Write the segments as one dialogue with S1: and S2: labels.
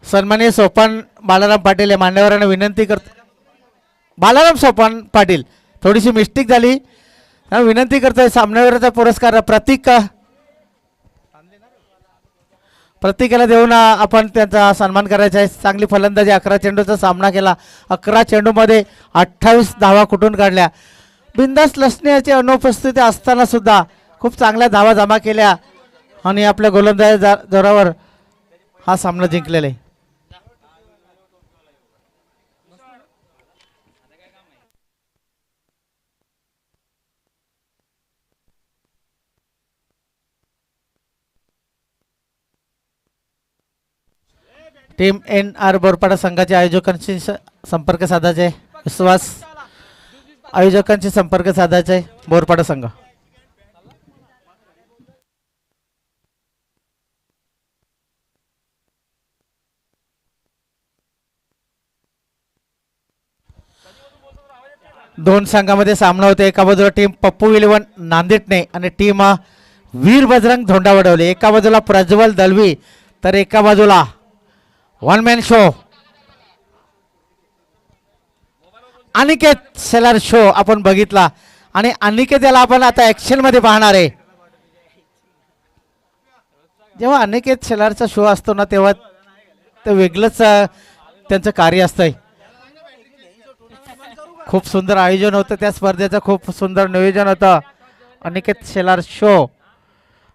S1: सन्माननीय सोपान बालाराम पाटील या मान्यवरांना विनंती करतो. बालाराम सोपान पाटील, थोडीशी मिस्टेक झाली. विनंती करतोय सामन्यावरचा पुरस्कार प्रत्येकाला देऊन आपण त्यांचा सन्मान करायचा आहे. चांगली फलंदाजी, 11 चेंडूचा सामना केला. 11 चेंडूमध्ये 28 धावा कुठून काढल्या. बिंदास लसण्याची अनुपस्थिती असताना सुद्धा खूप चांगल्या धावा जमा केल्या आणि आपल्या गोलंदाज जोरावर हा सामना जिंकलेला आहे. टीम एन आर बोरपाडा संघाच्या आयोजकांशी संपर्क साधायचे. विश्वास आयोजकांशी संपर्क साधायचे. बोरपाडा संघ दोन संघामध्ये सामना होते. एका बाजूला टीम पप्पू इलेव्हन नांदेडने आणि टीम वीर बजरंग धोंडावडवले. एका बाजूला प्रज्वल दलवी तर एका बाजूला one man show Aniket seller show आपण बघितला आणि अनिकेत याला आपण आता ऍक्शन मध्ये पाहणार आहे. जेव्हा अनिकेत सेलरचा शो असतो ना तेव्हा ते वेगळंच त्यांचं कार्य असतंय. खूप सुंदर आयोजन होतं त्या स्पर्धेचं, खूप सुंदर नियोजन होतं. अनिकेत सेलर शो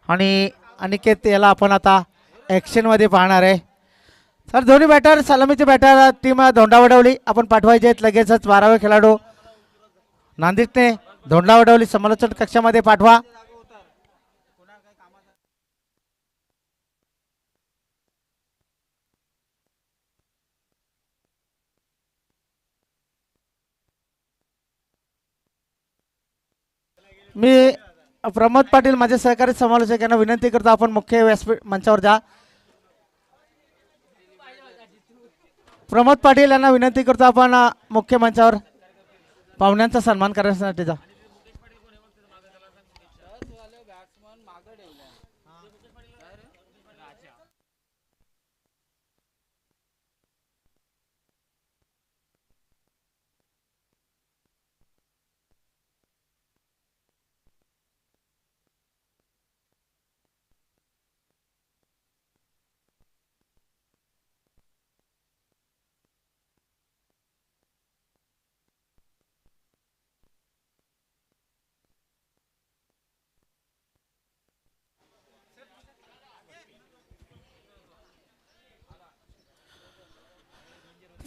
S1: आणि अनिकेत याला आपण आता ऍक्शन मध्ये पाहणार आहे. सर दोन्ही बॅटर सलामीचे बॅटर टीम धोंडावडवली आपण पाठवायचे आहेत. लगेचच 12वे खेळाडू नांदेडने धोंडावडवली समालोचन कक्षामध्ये पाठवा. मी प्रमोद पाटील माझे सहकारी समालोचक यांना विनंती करतो आपण मुख्य व्यासपीठ मंचावर जा. प्रमोद पाटील यांना विनंती करतो आपण मुख्य मंचावर पाहुण्यांचा सन्मान करण्यासाठी जा.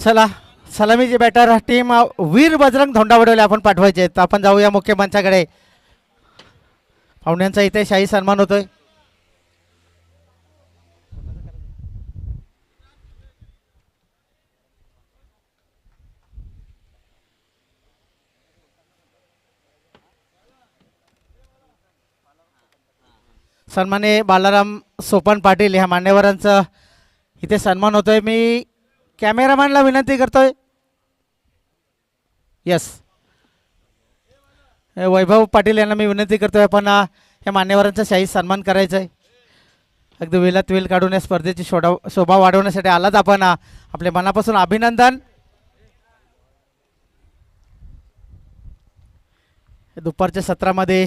S1: चला सलामीचे बॅटर टीम वीर बजरंग धोंडावडवले आपण पाठवायचे आहेत. आपण जाऊया मुख्य मंचाकडे. पाहुण्यांचा इथे शाही सन्मान होतोय. सन्माननीय बालाराम सोपान पाटील ह्या मान्यवरांचा इथे सन्मान होतोय. मी कॅमेरामॅनला विनंती करतोय. यस वैभव पाटील यांना मी विनंती करतोय आपण या मान्यवरांचा शाही सन्मान करायचा आहे. अगदी वेळात वेळ काढून या स्पर्धेची शोभा वाढवण्यासाठी आलात आपण. आपले मनापासून अभिनंदन. दुपारच्या सत्रामध्ये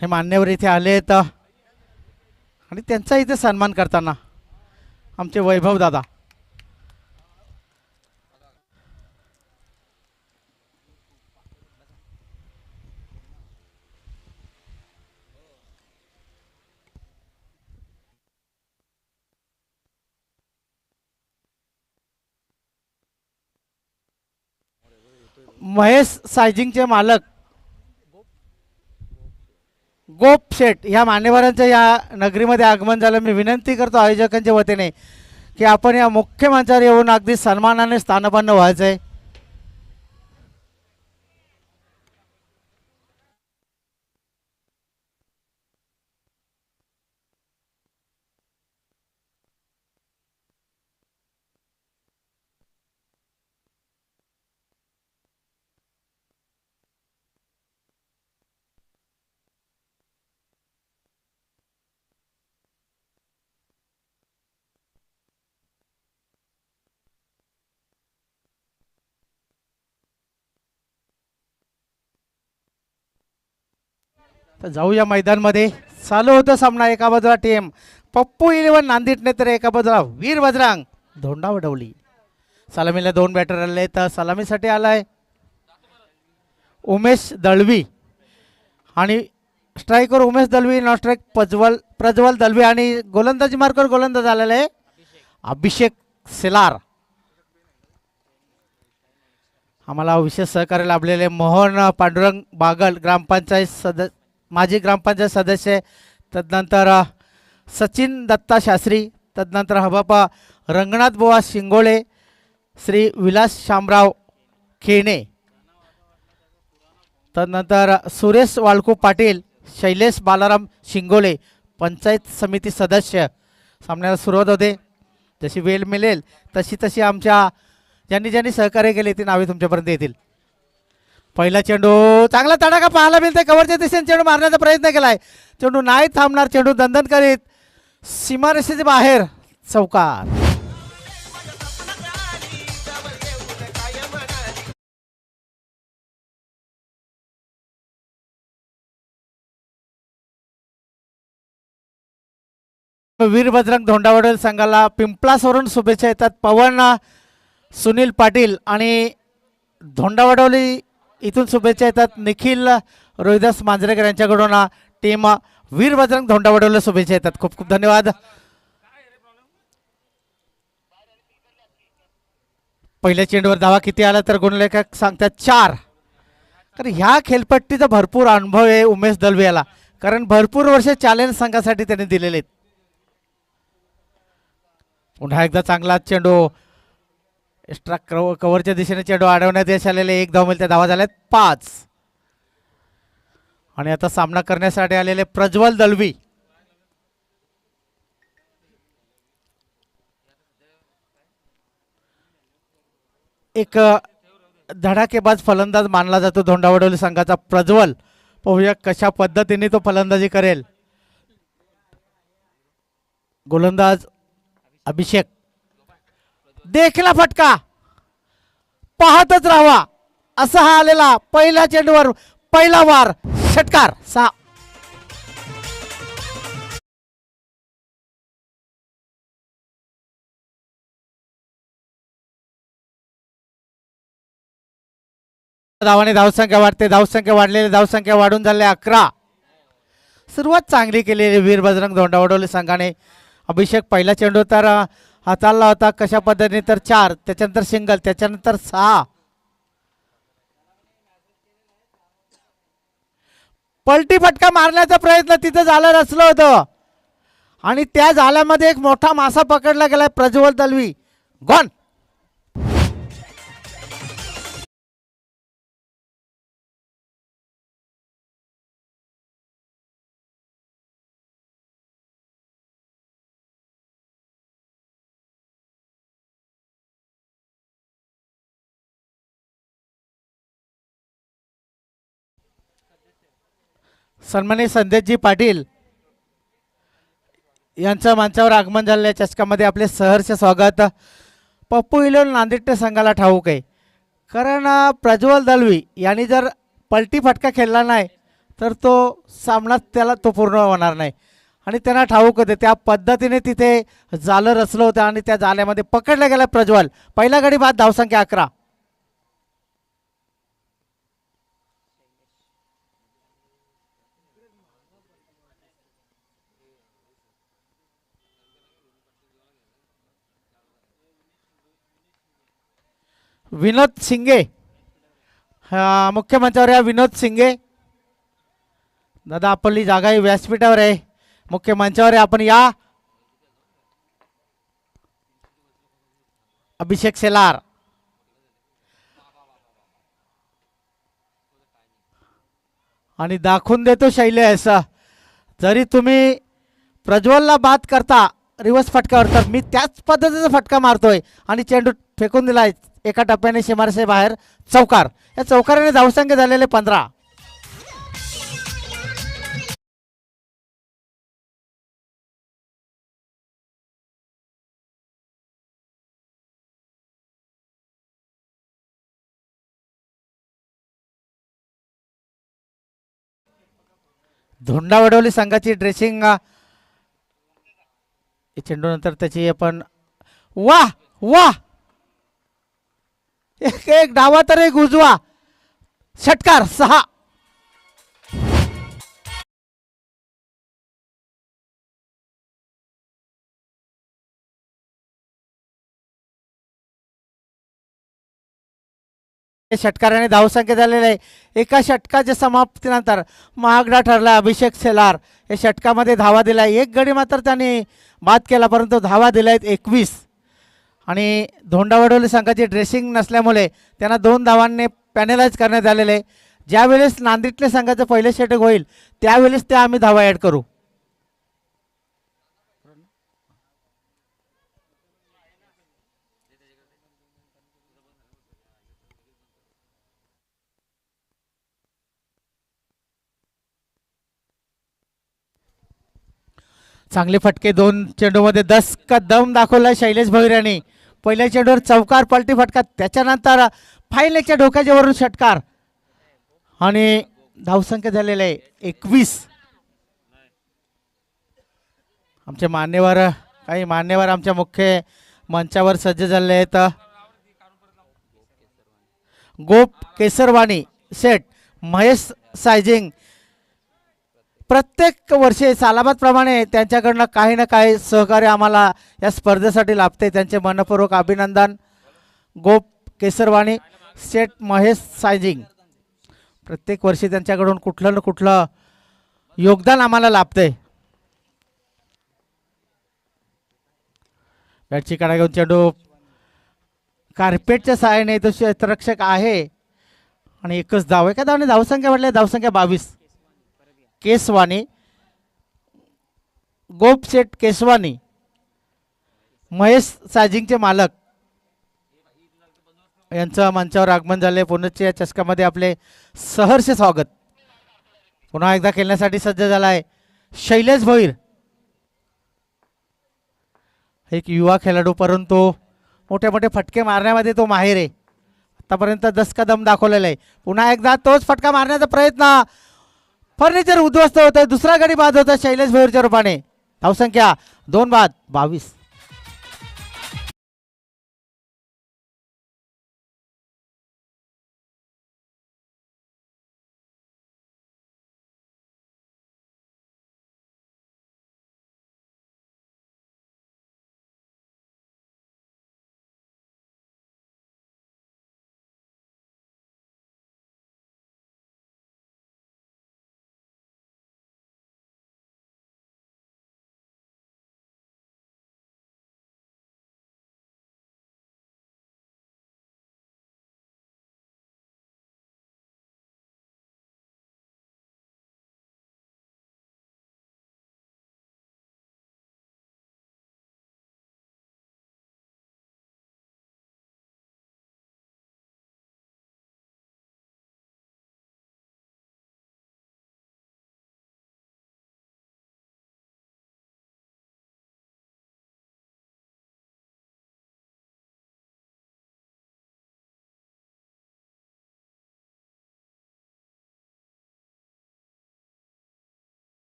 S1: हे मान्यवर इथे आले आहेत आणि त्यांचा इथे सन्मान करताना आमचे वैभव दादा. महेश सायझिंगचे मालक गोप शेठ या मान्यवरांचं या नगरीमध्ये आगमन झालं. मी विनंती करतो आयोजकांच्या वतीने की आपण या मुख्य मंचावर येऊन अगदी सन्मानाने स्थानपन्न व्हायचं आहे. तर जाऊया मैदानमध्ये. चालू होतं सामना. एका बाजूला टीम पप्पू इलेव्हन नांदेडने तर एका बाजूला वीर बजरंग धोंडावडवली. सलामीला 2 बॅटर आले तर सलामीसाठी आलाय उमेश दळवी आणि स्ट्राईकवर उमेश दळवी, नॉन स्ट्राईक प्रज्वल दळवी आणि गोलंदाजी मार्कवर गोलंदाज आलेला आहे अभिषेक सेलार. आम्हाला विशेष सहकार्य लाभलेले मोहन पांडुरंग बागल माजी ग्रामपंचायत सदस्य, तदनंतर सचिन दत्ता शास्त्री, तदनंतर हबापा रंगनाथ बुवा शिंगोळे, श्री विलास शामराव खेणे, तदनंतर सुरेश वाळकू पाटील, शैलेश बालाराम शिंगोळे पंचायत समिती सदस्य. सामन्याला सुरुवात होते. जशी वेळ मिळेल तशी तशी आमच्या ज्यांनी सहकार्य केले ती नावे तुमच्यापर्यंत येतील. पहिला चेंडू चांगला तडाखा पाहायला मिळते. कव्हरच्या दिशेने चेंडू मारण्याचा प्रयत्न केलाय. चेंडू नाही थांबणार. चेंडू दंदन करीत सीमारेषेच्या बाहेर चौकार. वीर बजरंग धोंडावडल संघाला पिंपळासवरून शुभेच्छा येतात. पवन सुनील पाटील आणि धोंडावडवली इथून शुभेच्छा येतात. निखिल रोहिदास मांजरेकर यांच्याकडून टीम वीर बजरंग धोंडावडवली शुभेच्छा येतात. खूप खूप धन्यवाद. पहिल्या चेंडूवर धावा किती आला तर गुणलेखक सांगतात 4. तर ह्या खेळपट्टीचा भरपूर अनुभव आहे उमेश दलवे याला, कारण भरपूर वर्ष चॅलेंज संघासाठी त्यांनी दिलेले आहेत. पुन्हा एकदा चांगला चेंडू एक्स्ट्रा कव्हरच्या दिशेने चेंडू अडवण्यात यश आलेले. 1 धाव मिळते. धावा झाल्यात 5. आणि आता सामना करण्यासाठी आलेले प्रज्वल दळवी. एक धडाकेबाज फलंदाज मानला जातो धोंडावडवली संघाचा प्रज्वल. पाहूया कशा पद्धतीने तो फलंदाजी करेल. गोलंदाज अभिषेक. देखला फटका. पाहतच राहावा असा हा आलेला पहिल्या चेंडूवर पहिला वार. षटकार. 6. धावाने धावसंख्या वाढते. धावसंख्या वाढलेली. धावसंख्या वाढून झाले 11. सुरुवात चांगली केलेली वीर बजरंग धोंडावडवली संघाने. अभिषेक पहिला चेंडू तर हाताळला होता कशा पद्धतीने तर 4, त्याच्यानंतर सिंगल, त्याच्यानंतर 6. पलटी फटका मारण्याचा प्रयत्न तिथे झालं नसलं होतं आणि त्या जाळ्यामध्ये एक मोठा मासा पकडला गेलाय. प्रज्वल दलवी गॉन. सन्माननीय संदेशजी पाटील यांचं मंचावर आगमन झालेल्या चषकामध्ये आपले सहर्ष स्वागत. पप्पू इलेव्हन नांदेड संघाला ठाऊक आहे, कारण प्रज्वल दलवी यांनी जर पलटी फटका खेळला नाही तर तो सामना त्याला तो पूर्ण होणार नाही आणि त्यांना ठाऊक होते. त्या पद्धतीने तिथे जालं रचलं होतं आणि त्या जाल्यामध्ये पकडला गेला प्रज्वल. पहिला गडी बाद. धावसंख्या 11. विनोद शिंगे मुख्य मंचावर या. विनोद शिंगे दादा आपली जागा ही व्यासपीठावर आहे, मुख्य मंचावर आहे, आपण या. अभिषेक सेलार आणि दाखवून देतो शैलेश. जरी तुम्ही प्रज्वलला बाद करता रिवर्स फटकावर तर मी त्याच पद्धतीचा फटका मारतोय आणि चेंडू फेकून दिलाय एका टप्प्याने सीमारेषे बाहेर. चौकार. या चौकाराने धावसंख्या झालेले 15. धोंडावडवली संघाची ड्रेसिंग चेंडू नंतर त्याची आपण वाह वाह एक एक डावा तर एक उजवा षटकार 6. षटकाराने धावसंख्या झालेले आहे. एका षटकाच्या समाप्तीनंतर महागडा ठरला अभिषेक सेलार या षटकामध्ये धावा दिलाय. एक गडी मात्र त्यांनी बाद केला परंतु धावा दिल्यात 21 आणि धोंडावडवली संघाची ड्रेसिंग नसल्यामुळे त्यांना 2 धावांनी पॅनलाइज करण्यात आलेले. ज्यावेळेस नांदिटले संघाचं पहिले षटक होईल त्यावेळेस ते आम्ही धावा ॲड करू. चांगले फटके 2 चेंडूमध्ये 10 का दम दाखवला शैलेश भोईर यांनी. पहिल्या चेंडूवर चौकार पलटी फटका त्याच्यानंतर फाईनच्या डोक्याच्या वरून षटकार आणि धावसंख्या झालेले आहे 21. आमचे मान्यवर काही मान्यवर आमच्या मुख्य मंचावर सज्ज झाले आहेत. गोप केसरवाणी सेट महेश सायझिंग प्रत्येक वर्षी सालाबादप्रमाणे त्यांच्याकडनं काही ना काही सहकार्य आम्हाला या स्पर्धेसाठी लाभते. त्यांचे मनपूर्वक अभिनंदन. गोप केसरवाणी सेट महेश सायझिंग प्रत्येक वर्षी त्यांच्याकडून कुठलं ना कुठलं योगदान आम्हाला लाभते. बॅटची कडा घेऊन चेंडू कार्पेटच्या सहाय्याने तो क्षेत्ररक्षक आहे आणि एकच धाव. एका धावने धावसंख्या वाढली. धावसंख्या 22. केसवानी गोप सेट केसवानी महेश सायझिंगचे मालक यांचं मंचावर आगमन झाले. पुण्याच्या या चषकामध्ये आपले सहर्ष स्वागत. पुन्हा एकदा खेळण्यासाठी सज्ज झाला आहे शैलेश भोईर. एक युवा खेळाडू परंतु मोठे मोठे फटके मारण्यामध्ये तो माहिर आहे. आतापर्यंत 10 का दम दाखवलेला आहे. पुन्हा एकदा तोच फटका मारण्याचा प्रयत्न. फर्निचर उद्ध्वस्त होत आहे. दुसरा गडी बाद होता शैलेश भोईरच्या रूपाने. धावसंख्या 2 बाद 22.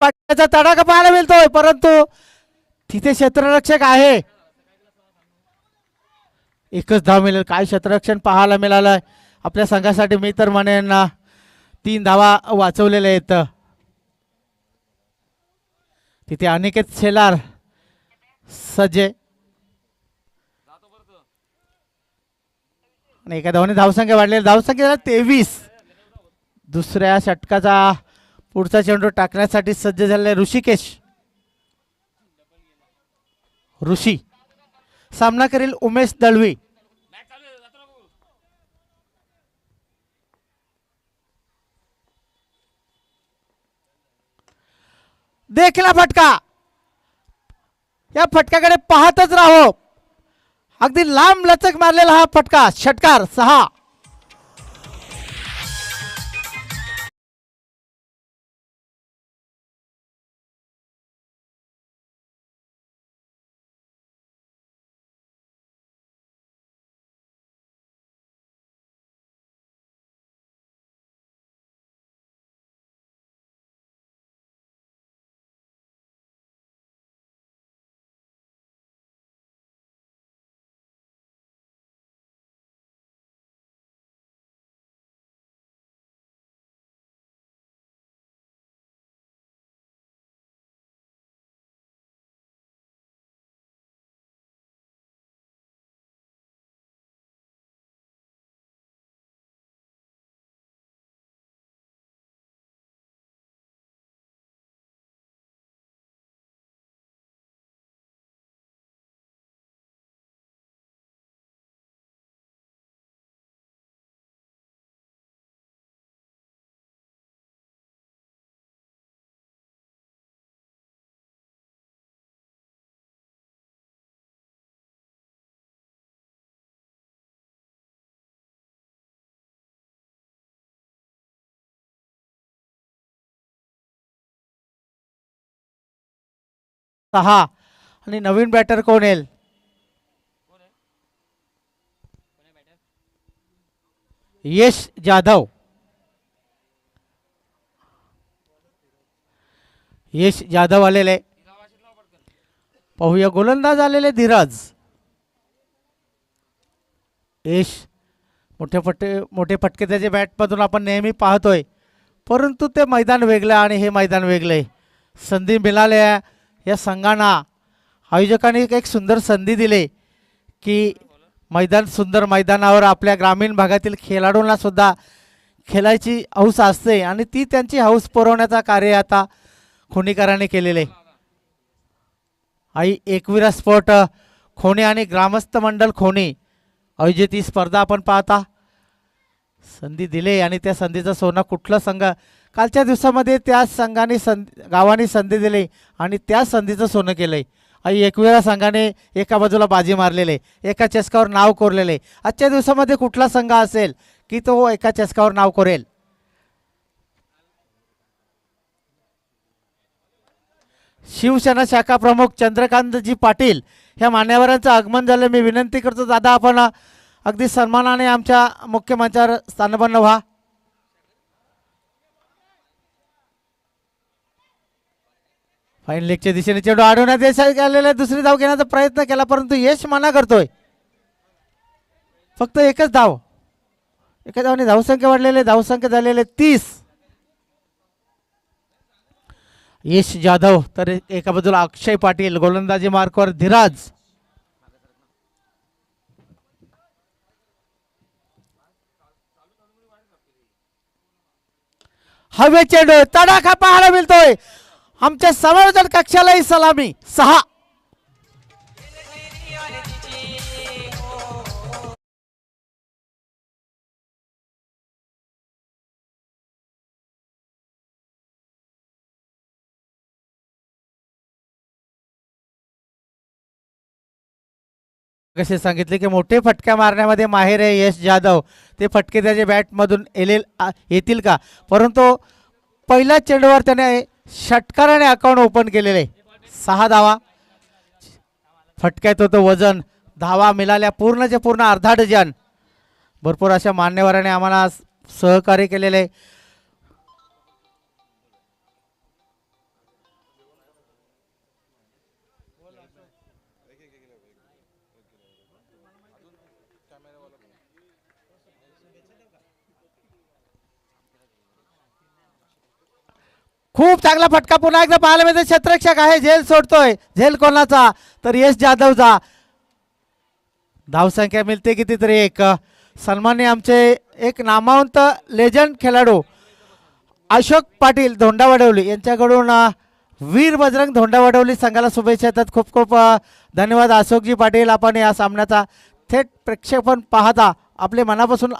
S1: पट्ट्याचा तडाखा पाहायला मिळतोय परंतु तिथे क्षेत्ररक्षक आहे. एकच धाव मिळेल. काय क्षेत्ररक्षण पाहायला मिळालं आपल्या संघासाठी. मी तर म्हणेन 3 धावा वाचवलेल्या आहेत. तिथे अनिकेत शेलार सज्जे आणि एका धावने धावसंख्या वाढलेली. धावसंख्या 23. दुसऱ्या षटकाचा पुढचा चेंडू टाकण्यासाठी सज्ज झालेले ऋषिकेश. ऋषी सामना करेल उमेश दळवी. देखला फटका. या फटक्याकडे पाहतच राहो. अगदी लांब लचक मारलेला हा फटका, षटकार 6. सहा आणि नवीन बॅटर कोण येईल? यश जाधव. यश जाधव आलेले. पाहूया गोलंदाज आलेले धीरज. यश मोठे फटके त्याच्या बॅटमधून आपण नेहमी पाहतोय, परंतु ते मैदान वेगळं आणि हे मैदान वेगळे. संधी मिळाल्या या संघांना. आयोजकांनी एक सुंदर संधी दिली की मैदान, सुंदर मैदानावर आपल्या ग्रामीण भागातील खेळाडूंना सुद्धा खेळायची हौस असते आणि ती त्यांची हौस पुरवण्याचा कार्य आता खोनीकरांनी केलेले. आई एकविरा स्पोर्ट खोनी आणि ग्रामस्थ मंडळ खोनी आयोजित ही स्पर्धा आपण पाहता. संधी दिले आणि त्या संधीचं सोनं कुठलं संघ? कालच्या दिवसामध्ये त्या संघाने गावाने संधी दिली आणि त्या संधीचं सोनं केलंय. आई एकविरा संघाने एका बाजूला बाजी मारलेले, एका चषकावर नाव कोरलेले. आजच्या दिवसामध्ये कुठला संघ असेल की तो एका चषकावर नाव कोरेल? शिवसेना शाखा प्रमुख चंद्रकांतजी पाटील ह्या मान्यवरांचं आगमन झालं. मी विनंती करतो दादा, आपण अगदी सन्मानाने आमच्या मुख्य मंचावर स्थानबद्ध व्हा. फाईन लेगच्या दिशेने चेंडू अडवण्यात यश आलेला. दुसरी धाव घेण्याचा प्रयत्न केला परंतु यश मना करतोय. फक्त एकच धाव, एका धावने धावसंख्या वाढलेले, धावसंख्या झालेले 30. यश जाधव तर एका बाजूला अक्षय पाटील, गोलंदाजी मार्कवर धीरज. हवे चेंडू, तडाखा पाहायला मिळतोय. आमच्या समालोचन कक्षालाही सलामी. 6. कसे सांगितले की मोठे फटका मारण्यामध्ये माहिर आहे यश जाधव. ते फटके त्याच्या बॅटमधून येतील का? परंतु पहिल्या चेंडूवर त्याने षटकाराने अकाउंट ओपन केलेले. 6 धावा. फटक्यात होतं वजन. धावा मिळाल्या पूर्णचे पूर्ण अर्धा डझन. भरपूर अशा मान्यवरांनी आम्हाला सहकार्य केलेले. खूप चांगला फटका पुन्हा एकदा पाहायला मिळतो. क्षेत्ररक्षक आहे, झेल सोडतोय. झेल कोणाचा? तर यश जाधवचा. धावसंख्या मिळते कितीतरी 1. सन्माननीय आमचे एक नामवंत लेजंड खेळाडू अशोक पाटील धोंडावडवली यांच्याकडून वीर बजरंग धोंडावडवली संघाला शुभेच्छा येतात. खूप खूप धन्यवाद अशोकजी पाटील. आपण या सामन्याचा थेट प्रेक्षेपण पाहता आपले मनापासून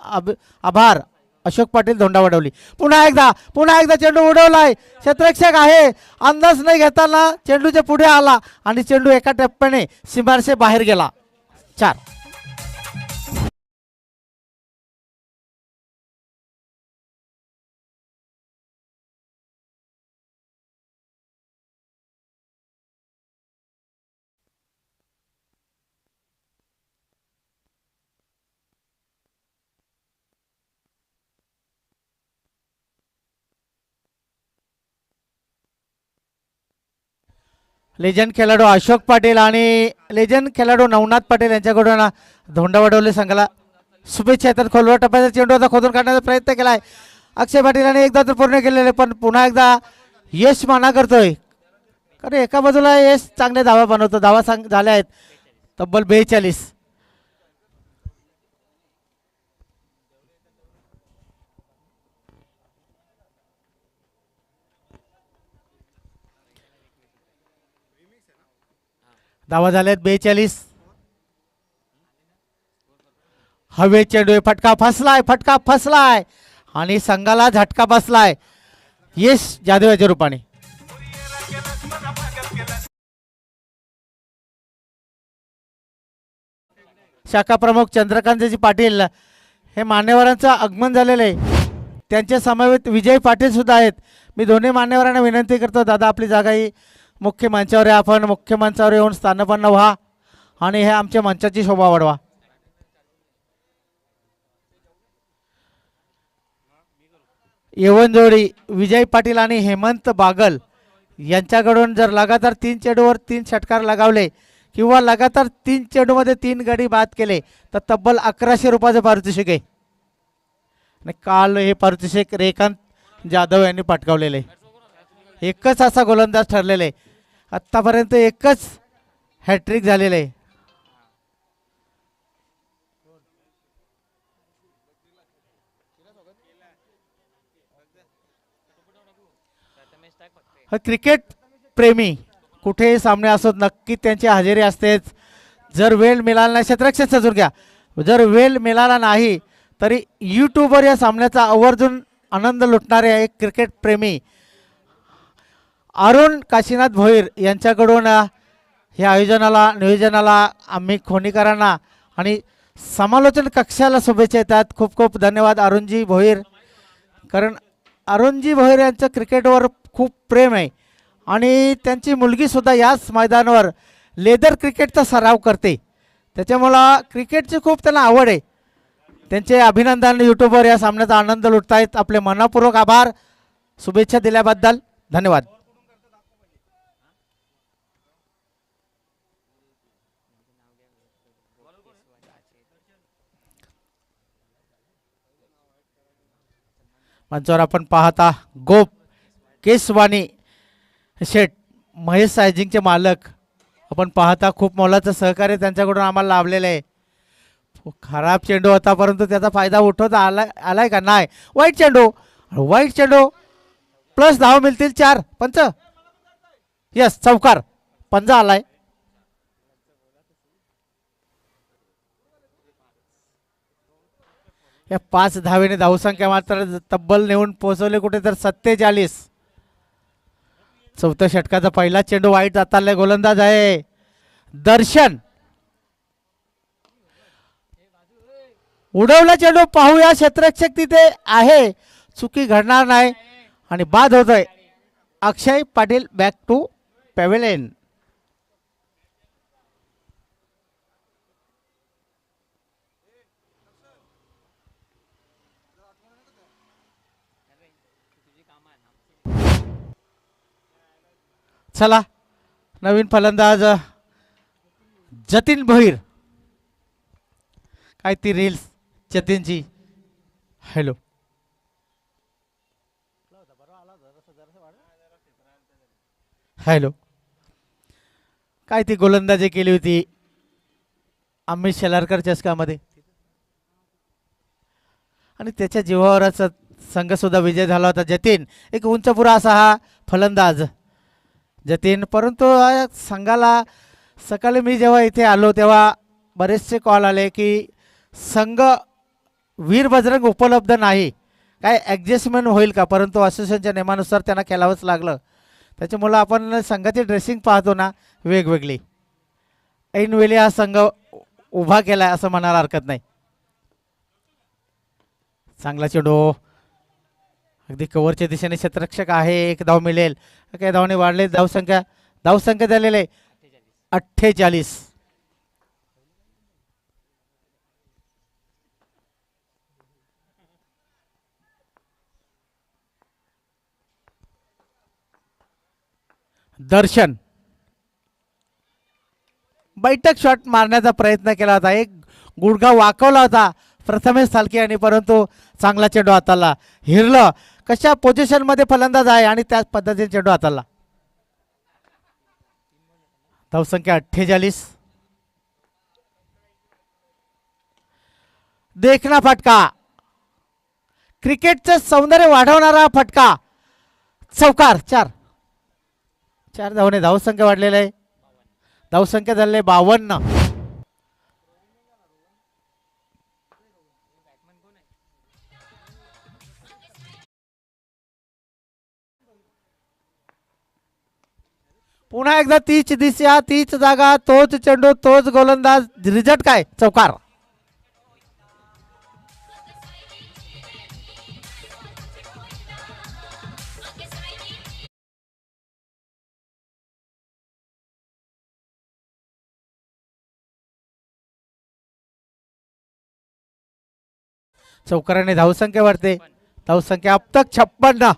S1: आभार. अशोक पाटील धोंडावडवली. पुन्हा एकदा चेंडू उडवलाय. क्षेत्ररक्षक आहे, अंदाज नाही घेताना चेंडूच्या पुढे आला आणि चेंडू एका टप्प्याने सीमारेषे बाहेर गेला. 4. लेजंड खेळाडू अशोक पाटील आणि लेजंड खेळाडू नवनाथ पाटील यांच्याकडून धोंडावडवले संघाला शुभेच्छा येतात. खोलवर टप्प्याचा चेंडू आता खोदून काढण्याचा प्रयत्न केलाय अक्षय पाटील आणि एकदा तर पूर्ण केलेले, पण पुन्हा एकदा यश माना करतोय. कारण एका बाजूला यश चांगले धावा बनवतो. धावा झाल्या आहेत तब्बल 42. धावा झाल्यात 42. हवे चेंडू, फटका फसलाय आणि संघाला झटका बसलाय यश जाधव याच्या रूपाने. शाखा प्रमुख चंद्रकांतजी पाटील हे मान्यवरांचं आगमन झालेलं आहे. त्यांच्या समवेत विजय पाटील सुद्धा आहेत. मी दोन्ही मान्यवरांना विनंती करतो, दादा आपली जागा ही मुख्य मंचावर आहे, आपण मुख्य मंचावर येऊन स्थानपन्न व्हा आणि हे आमच्या मंचाची शोभा वाढवा. येवनजोडी विजय पाटील आणि हेमंत बागल यांच्याकडून जर लगातार 3 चेंडूवर 3 षटकार लगावले किंवा लगातार 3 चेंडूमध्ये 3 गडी बाद केले तर तब्बल 1100 रुपयाचे पारितोषिक आहे. आणि काल हे पारितोषिक रेखांत जाधव यांनी पटकावलेले. एकच असा गोलंदाज ठरलेले, आत्तापर्यंत एकच हॅट्रिक झालेले आहे. क्रिकेट प्रेमी कुठेही सामने असोत नक्की त्यांची हजेरी असतेच. जर वेळ मिळाला नाही, क्षेत्ररक्षण सजून घ्या, जर वेळ मिळाला नाही तरी यूट्यूबवर या सामन्याचा आवर्जून आनंद लुटणारे एक क्रिकेट प्रेमी अरुण काशीनाथ भोईर यांच्याकडून ह्या आयोजनाला नियोजनाला आम्ही खोनीकरांना आणि समालोचन कक्षाला शुभेच्छा येतात. खूप खूप धन्यवाद अरुणजी भोईर. कारण अरुणजी भोईर यांचं क्रिकेटवर खूप प्रेम आहे आणि त्यांची मुलगीसुद्धा याच मैदानावर लेदर क्रिकेटचा सराव करते. त्याच्यामुळं क्रिकेटची खूप त्यांना आवड आहे. त्यांचे अभिनंदन. यूट्यूबवर या सामन्याचा आनंद लुटतायत. आपले मनपूर्वक आभार. शुभेच्छा दिल्याबद्दल धन्यवाद. मंचावर आपण पाहता गोप केसवानी शेठ महेश सायझिंगचे मालक आपण पाहता. खूप मोलाचं सहकार्य त्यांच्याकडून आम्हाला लाभलेलं आहे. खराब चेंडू होता परंतु त्याचा फायदा उठवता आलाय का नाही. वाईट चेंडू प्लस धाव मिळतील 4. पंच यस चौकार पंजा आलाय. या 5 धावेने धावसंख्या मात्र तब्बल नेऊन पोहोचवले कुठे तर 47. चौथ्या षटकाचा पहिला चेंडू वाईट जाताना गोलंदाज आहे दर्शन. उडवला चेंडू, पाहूया क्षेत्ररक्षक तिथे आहे, चुकी घडणार नाही आणि बाद होतोय. अक्षय पाटील बॅक टू पॅव्हेलियन. चला नवीन फलंदाज जतीन भोईर. काय ती रील्स जतीनची. हॅलो हॅलो काय ती गोलंदाजी केली होती अमित शेलारकर चषकामध्ये आणि त्याच्या जीवावरच संघ सुद्धा विजय झाला होता. जतीन एक उंचपुरा असा हा फलंदाज जतीन. परंतु संघाला सकाळी मी जेव्हा इथे आलो तेव्हा बरेचसे कॉल आले की संघ वीर बजरंग उपलब्ध नाही, काय ॲडजस्टमेंट होईल का. परंतु असोसिएशनच्या नियमानुसार त्यांना खेळावंच लागलं. त्याच्यामुळं आपण संघाची ड्रेसिंग पाहतो ना वेगवेगळी. ऐनवेळी हा संघ उभा केलाय असं म्हणायला हरकत नाही. चांगला चेंडू अगदी कव्हरच्या दिशेने क्षेत्ररक्षक आहे. एक धाव मिळेल. काही धावने वाढले. धावसंख्या झालेले 48. दर्शन बैठक शॉट मारण्याचा प्रयत्न केला होता. एक गुडघा वाकवला होता प्रथमेश सालके यांनी, परंतु चांगला चेंडू हाताला. हिरलं कशा पोझिशन मध्ये फलंदाज आहे आणि त्याच पद्धतीने चेंडू हाताला. धावसंख्या 48. देखना फटका, क्रिकेटचं सौंदर्य वाढवणारा फटका. चौकार. 4 धावने धावसंख्या वाढलेला आहे. धावसंख्या झालेली 52. पुन्हा एकदा तीच दिशा, तीच जागा, तोच चेंडू, तोच गोलंदाज. रिझल्ट काय? चौकार. चौकाराने धावसंख्या वाढते. धावसंख्या अब तक 56.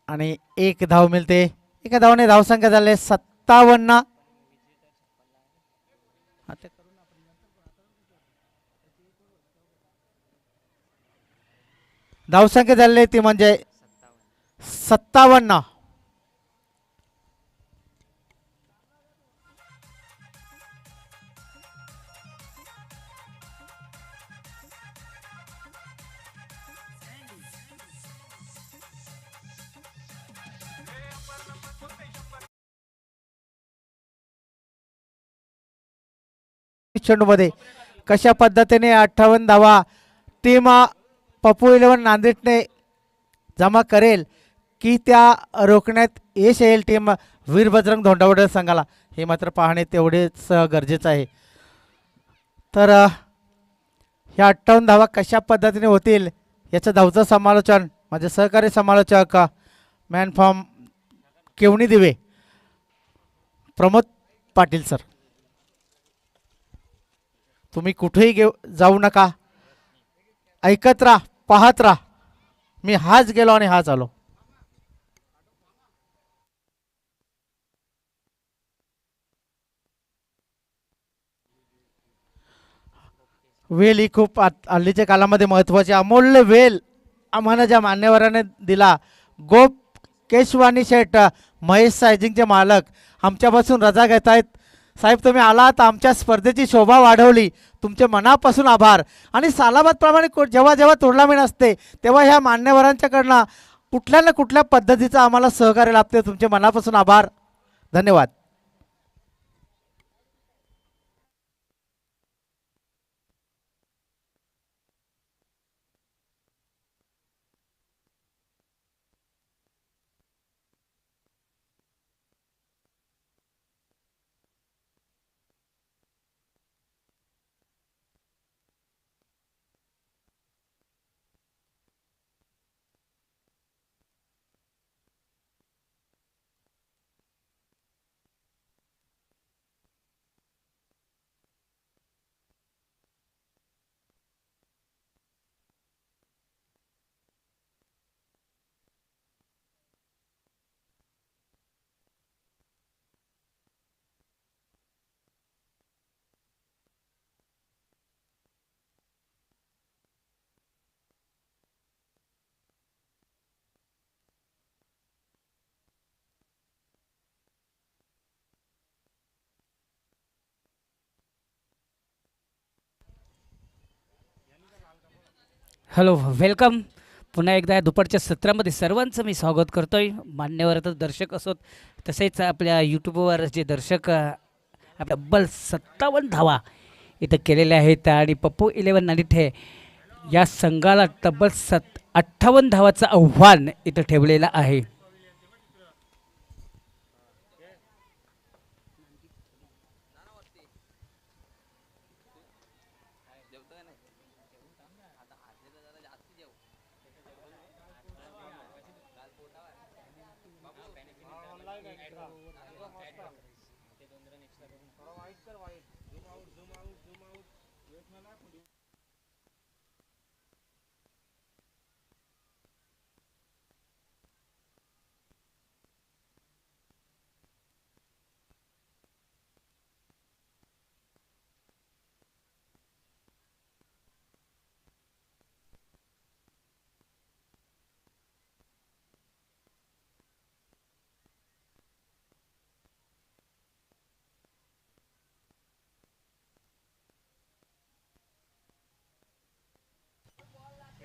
S1: आणि एक धाव मिळते. एका धावने धावसंख्या झाले 57. धावसंख्या झाली ती म्हणजे 57. चेंडू मध्ये कशा पद्धतीने 58 धावा टीम पप्पू 11 नांदेडने जमा करेल की त्या रोखण्यात यश येईल टीम वीरबजरंग धोंडावडे संघाला, हे मात्र पाहणे तेवढेच गरजेचं आहे. तर ह्या 58 धावा कशा पद्धतीने होतील याचं धावचं समालोचन माझे सहकारी समालोचक मॅन फॉर्म केवणी दिवे प्रमोद पाटील सर. तुम्ही कुठेही जाऊ नका, ऐकत राहा, पाहत राहा. मी हाच गेलो आणि हाच आलो. वेल ही खूप हल्लीच्या काळामध्ये महत्वाची अमूल्य वेल आम्हाला ज्या मान्यवराने दिला. गोप केशवानी शेठ महेश सायझिंगचे मालक आमच्यापासून रजा घेत आहेत. साहेब तुम्ही आलात, आमच्या स्पर्धेची शोभा वाढवली, तुमचे मनापासून आभार. आणि सालाबादप्रमाणे जेव्हा जेव्हा टुर्नामेंट असते तेव्हा ह्या मान्यवरांच्याकडनं कुठल्या ना कुठल्या पद्धतीचं आम्हाला सहकार्य लाभते. तुमचे मनापासून आभार. धन्यवाद.
S2: Hello, welcome. पुन्हा एकदा या दुपारच्या सत्रामध्ये सर्वांचं मी स्वागत करतोय. मान्यवर तर दर्शक असोत, तसेच आपल्या यूट्यूबवर जे दर्शक आपल्या तब्बल 57 धावा इथं केलेल्या आहेत. आणि पप्पू 11 नानिठे या संघाला तब्बल 58 धावाचं आव्हान इथं ठेवलेलं आहे.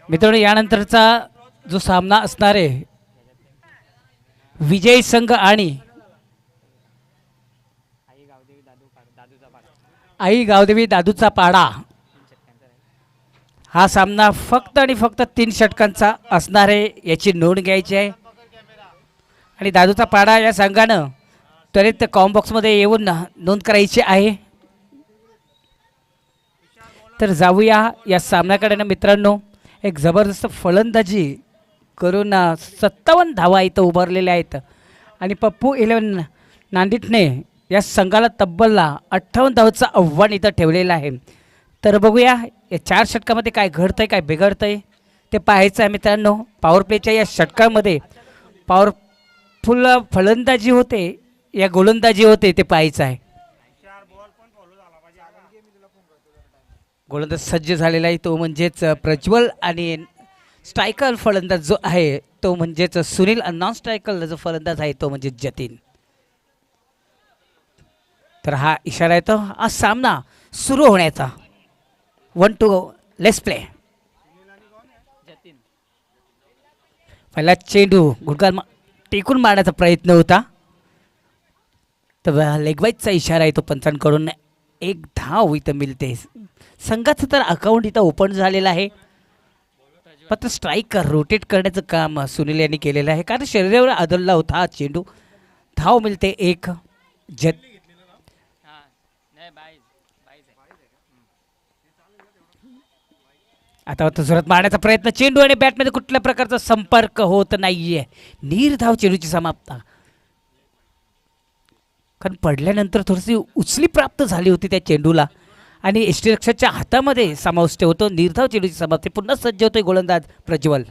S2: मित्रांनो, यानंतरचा जो सामना असणार आहे विजय संघ आणि आई गावदेवी दादूचा पाडा, हा सामना फक्त आणि फक्त 3 षटकांचा असणार आहे, याची नोंद घ्यायची आहे. आणि दादूचा पाडा या संघानं त्वरित कॉम्बॉक्समध्ये येऊन नोंद करायची आहे. तर जाऊया या सामन्याकडे ना मित्रांनो. एक जबरदस्त फलंदाजी करून 57 धावा इथं उभारलेल्या आहेत आणि पप्पू 11 नांदिटने या संघाला तब्बल 58 धावांचं आव्हान इथं ठेवलेलं आहे. तर बघूया या 4 षटकामध्ये काय घडतंय काय बिघडतंय ते पाहायचं आहे मित्रांनो. पॉवर प्लेच्या या षटकामध्ये पॉवरफुल फलंदाजी होते या गोलंदाजी होते ते पाहायचं आहे. गोलंदाज सज्ज झालेला आहे तो म्हणजेच प्रज्वल आणि स्ट्रायकर फलंदाज जो आहे तो म्हणजेच सुनील आणि नॉन स्ट्रायकर जो फलंदाज आहे तो म्हणजे जतीन. तर हा इशारा आहे तो हा सामना सुरू होण्याचा. 1 to लेट्स प्ले. पहिला चेंडू गुडघा टेकून मारण्याचा प्रयत्न होता. तर लेगवाईजचा इशारा आहे तो पंचांकडून. 1 धाव इथं मिळते. संघाचं तर अकाउंट इथं ओपन झालेलं आहे, मात्र स्ट्राईक रोटेट करण्याचं काम सुनील यांनी केलेलं आहे कारण शरीरावर आदळला होता हा चेंडू. धाव मिळते 1. आता जोरात मारण्याचा प्रयत्न. चेंडू आणि बॅटमध्ये कुठल्या प्रकारचा संपर्क होत नाहीये. निर्धाव चेंडूची समाप्ता. कारण पडल्यानंतर थोडीशी उचली प्राप्त झाली होती त्या चेंडूला आणि यष्टीरक्षकाच्या हातामध्ये समाविष्ट होतो. निर्धाव चेंडूची समाप्ती. पुन्हा सज्ज होतोय गोलंदाज प्रज्वल.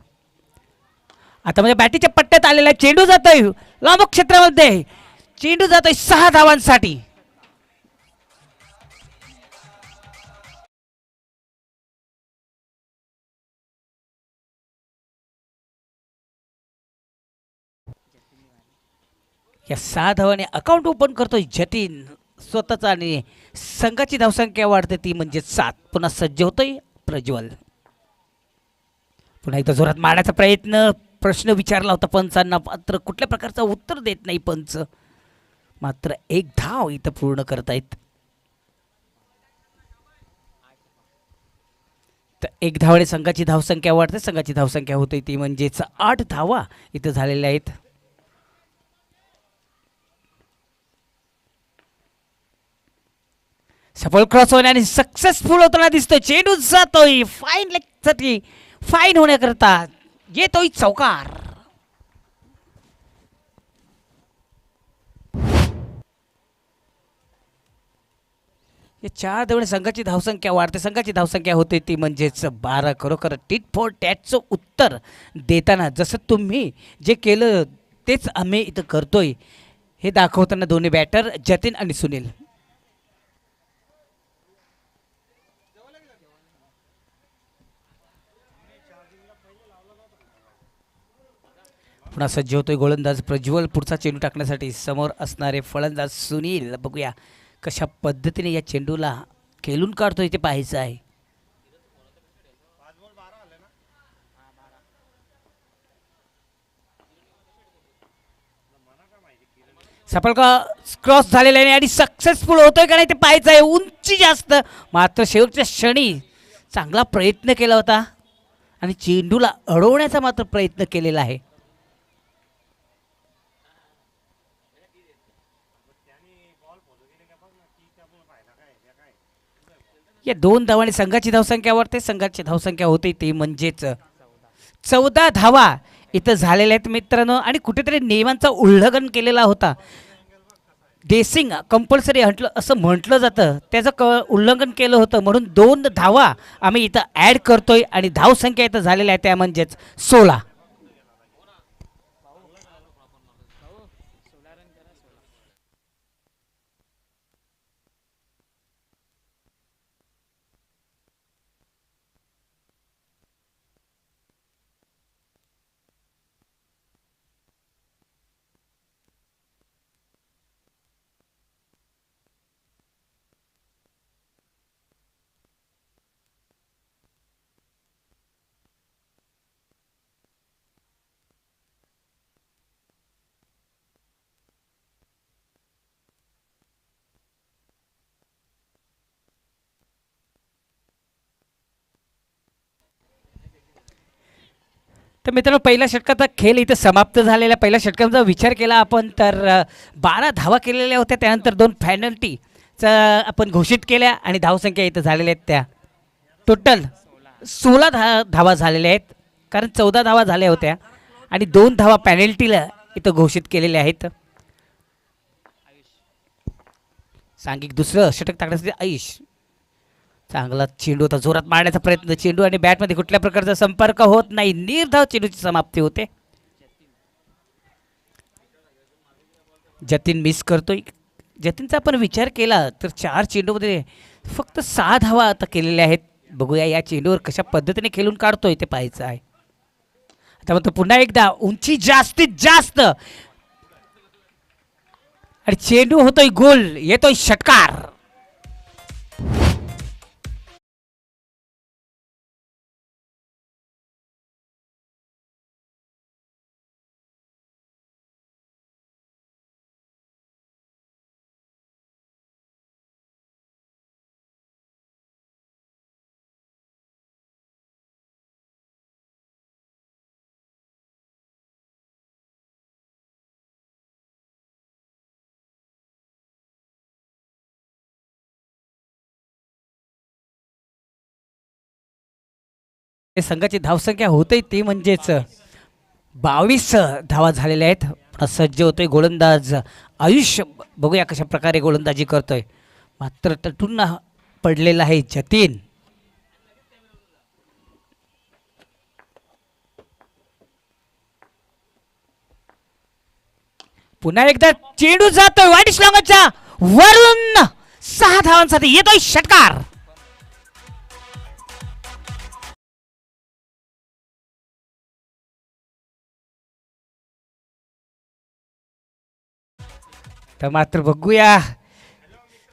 S2: आता म्हणजे बॅटीच्या पट्ट्यात आलेला चेंडू जातोय लांब क्षेत्रामध्ये. चेंडू जातोय 6 धावांसाठी. या 6 धावाने अकाउंट ओपन करतोय जतीन स्वतःचा आणि संघाची धावसंख्या वाढते ती म्हणजे 7. पुन्हा सज्ज होतोय प्रज्वल. पुन्हा एकदा जोरात मारण्याचा प्रयत्न. प्रश्न विचारला होता पंचांना, मात्र कुठल्या प्रकारचं उत्तर देत नाही पंच. मात्र 1 धाव इथं पूर्ण करतायत. तर 1 धावाने संघाची धावसंख्या वाढते. संघाची धावसंख्या होते ती म्हणजेच 8 धावा इथं झालेल्या आहेत. सफल क्रॉस होण्याने सक्सेसफुल होताना दिसतोय. चेंडू जातोय फाईन लेगसाठी. फाईन होण्याकरता येतोय चौकार. या 4 धावाने संघाची धावसंख्या वाढते. संघाची धावसंख्या होते ती म्हणजेच 12. खरोखर टिट फॉर टॅटचं उत्तर देताना जसं तुम्ही जे केलं तेच आम्ही इथं करतोय हे दाखवताना दोन्ही बॅटर जतीन आणि सुनील. पुन्हा सज्ज होतोय गोलंदाज प्रज्वल पुढचा चेंडू टाकण्यासाठी. समोर असणारे फलंदाज सुनील. बघूया कशा पद्धतीने या चेंडूला खेळून काढतोय ते पाहायचं आहे. सफल क्रॉस झालेला आहे आणि सक्सेसफुल होतोय का नाही ते पाहायचं आहे. उंची जास्त, मात्र शेवटच्या क्षणी चांगला प्रयत्न केला होता आणि चेंडूला अडवण्याचा मात्र प्रयत्न केलेला आहे. या 2 धावांनी संघाची धावसंख्या वाढते. संघाची धावसंख्या होते ती म्हणजेच 14 धावा इथं झालेले आहेत मित्रांनो आणि कुठेतरी नियमांचा उल्लंघन केलेला होता. डेसिंग कंपल्सरी हटलं असं म्हटलं जातं, त्याचं उल्लंघन केलं होतं म्हणून 2 धावा आम्ही इथं ॲड करतोय आणि धावसंख्या इथं झालेल्या आहे त्या म्हणजेच 16. तर मित्रांनो पहिल्या षटकाचा खेळ इथे समाप्त झालेला. पहिल्या षटकाचा विचार केला आपण तर 12 धावा केलेल्या होत्या, त्यानंतर 2 पेनल्टीचा आपण घोषित केल्या आणि धावसंख्या इथं झालेल्या आहेत त्या टोटल 16 धावा झालेल्या आहेत, कारण 14 धावा झाल्या होत्या आणि 2 धावा पेनल्टीला इथं घोषित केलेल्या आहेत. सांघिक दुसरं षटक टाकण्यासाठी आयुष चांगला चेंडू होता, जोरात मारण्याचा प्रयत्न, चेंडू आणि बॅटमध्ये कुठल्या प्रकारचा संपर्क होत नाही, निर्धाव चेंडूची समाप्ती होते. जतीन मिस करतोय. जतीनचा आपण विचार केला तर 4 चेंडूमध्ये फक्त 6 धावा आता केलेल्या आहेत. बघूया या चेंडूवर कशा पद्धतीने खेळून काढतोय ते पाहायचं आहे. आता म्हणतो पुन्हा एकदा उंची जास्तीत जास्त आणि चेंडू होतोय गोल, येतोय षटकार. संघाची धावसंख्या होते ती म्हणजेच 22 धावा झालेल्या आहेत. सज्ज होतोय गोलंदाज आयुष. बघूया कशा प्रकारे गोलंदाजी करतोय, मात्र तटून पडलेला आहे जतीन. पुन्हा एकदा चेंडू जातोय वाईट श्लांगाच्या वरून, 6 धावांसाठी येतोय षटकार. तर मात्र बघूया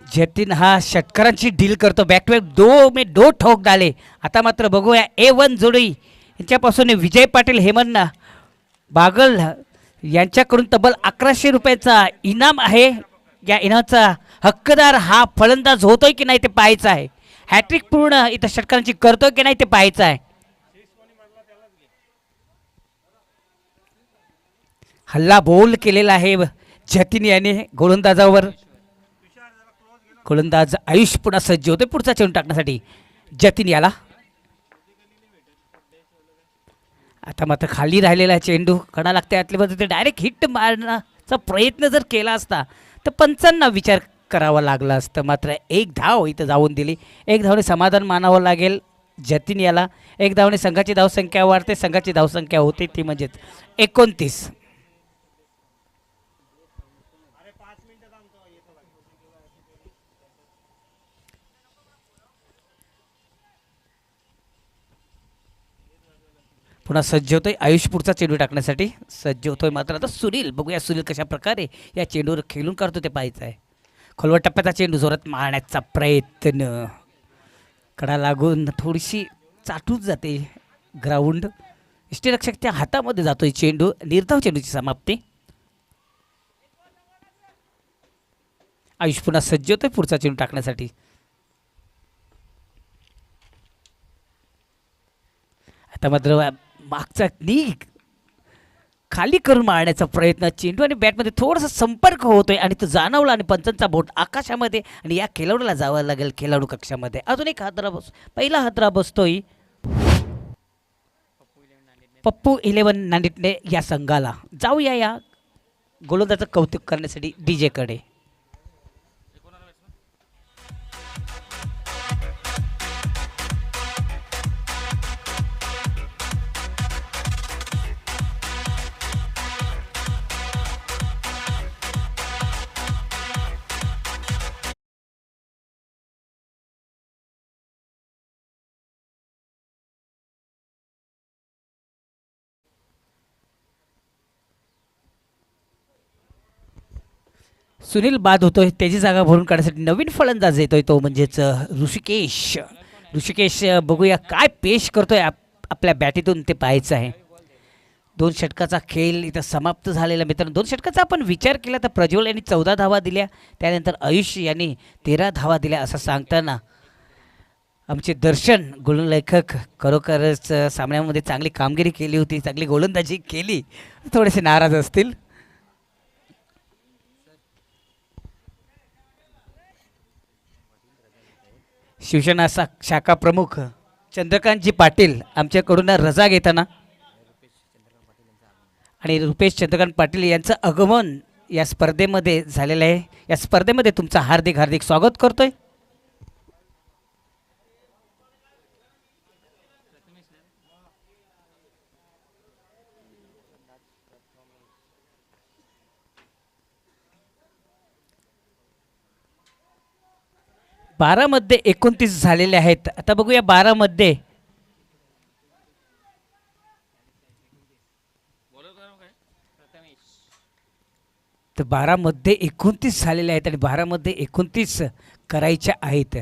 S2: जतीन हा षटकारांची डील करतो. बॅक टू बॅक 2 ठोक डाले. आता मात्र बघूया A1 जोडी यांच्यापासून विजय पाटील हेमंत बागल यांच्याकडून तब्बल 1100 रुपयाचा इनाम आहे. या इनामाचा हक्कदार हा फलंदाज होतोय की नाही ते पाहायचं आहे. हॅट्रिक पूर्ण इथं षटकारांची करतोय की नाही ते पाहायचं आहे. हल्ला बोल केलेला आहे जतीन याने गोलंदाजावर. गोलंदाज आयुष पुन्हा सज्ज होते पुढचा चेंडू टाकण्यासाठी जतीन याला. आता मात्र खाली राहिलेला चेंडू कडा लागते आतल्या ते डायरेक्ट हिट मारण्याचा प्रयत्न जर केला असता तर पंचांना विचार करावा लागला असतं. मात्र 1 धाव इथं जाऊन दिली. 1 धावने समाधान मानावं लागेल जतीन याला. 1 धावने संघाची धावसंख्या वाढते, संघाची धावसंख्या होते ती म्हणजेच 29. पुन्हा सज्ज होतोय आयुष पुढचा चेंडू टाकण्यासाठी सज्ज होतोय. मात्र आता सुनील, बघूया सुनील कशा प्रकारे या चेंडूवर खेळून काढतो ते पाहायचं आहे. खोलवर टप्प्याचा चेंडू जोरात मारण्याचा प्रयत्न, कडा लागून थोडीशी चाटून जाते ग्राउंड. इष्टरक्षकच्या हातामध्ये जातोय चेंडू, निर्धाव चेंडूची समाप्ती. आयुष पुन्हा सज्ज होतोय पुढचा चेंडू टाकण्यासाठी. आता मात्र मागचा नीक खाली करून मारण्याचा प्रयत्न, चेंडू आणि बॅटमध्ये थोडासा संपर्क होतोय आणि तो जाणवला आणि पंचांचा बोट आकाशामध्ये आणि या खेळाडूला जावं लागेल खेळाडू कक्षामध्ये. अजून एक हादरा पहिला हादरा बसतोय. पप्पू 11 नांदिटणे या संघाला. जाऊया या गोलंदाजाचं कौतुक करण्यासाठी DJ कडे. सुनील बाद होतोय, त्याची जागा भरून काढण्यासाठी नवीन फलंदाज येतोय, तो म्हणजेच ऋषिकेश. ऋषिकेश बघूया काय पेश करतोय आपल्या बॅटीतून ते पाहायचं आहे. 2 षटकाचा खेळ इथं समाप्त झालेला मित्रांनो. 2 षटकाचा आपण विचार केला तर प्रज्वल यांनी 14 धावा दिल्या, त्यानंतर आयुष यांनी 13 धावा दिल्या. असं सांगताना आमचे दर्शन गोलंलेखक खरोखरच सामन्यामध्ये चांगली कामगिरी केली होती, चांगली गोलंदाजी केली, थोडेसे नाराज असतील. शिवसेना शाखा प्रमुख चंद्रकांतजी पाटील आमच्याकडून रजा घेताना आणि रुपेश चंद्रकांत पाटील यांचं आगमन या स्पर्धेमध्ये झालेलं आहे. या स्पर्धेमध्ये तुमचं हार्दिक हार्दिक स्वागत करतोय. बारामध्ये 29 झालेले आहेत. आता बघूया 12मध्ये तर 12मध्ये 29 झालेले आहेत आणि 12मध्ये 29 करायच्या आहेत.